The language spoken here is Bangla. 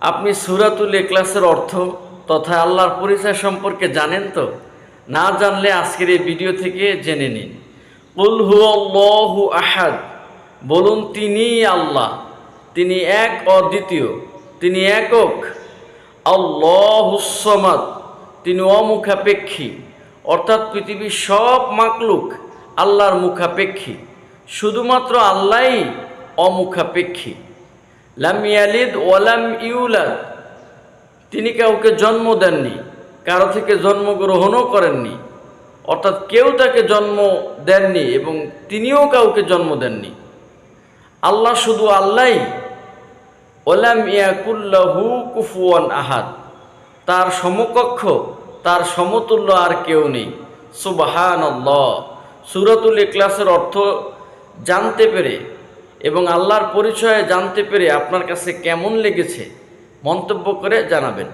আপনি সূরাতুল ইখলাসের অর্থ তথা আল্লাহর পরিচয় সম্পর্কে জানেন তো? না জানলে আজকের এই ভিডিও থেকে জেনে নিন। কুল হুয়াল্লাহু আহাদ, বলুন তিনিই আল্লাহ, তিনি এক অদ্বিতীয়, তিনি একক। আল্লাহুস সামাদ, তিনি অমুখাপেক্ষী, অর্থাৎ পৃথিবীর সব মাকলুক আল্লাহর মুখাপেক্ষী, শুধুমাত্র আল্লাহই অমুখাপেক্ষী। লাম ইয়ালিদ ওয়ালাম ইউলাদ, তিনি কাউকে জন্ম দেননি, কারো থেকে জন্মগ্রহণও করেননি, অর্থাৎ কেউ তাকে জন্ম দেননি এবং তিনিও কাউকে জন্ম দেননি। আল্লাহ শুধু আল্লাহই। ওয়ালাম ইয়াকুল্লাহু কুফুয়ান আহাদ, তার সমকক্ষ, তার সমতুল্য আর কেউ নেই। সুবহানাল্লাহ। সূরাতুল ইখলাসের অর্থ জানতে পেরে এবং আল্লাহর পরিচয়ে জানতে পেরে আপনার কাছে কেমন লেগেছে মন্তব্য করে জানাবেন।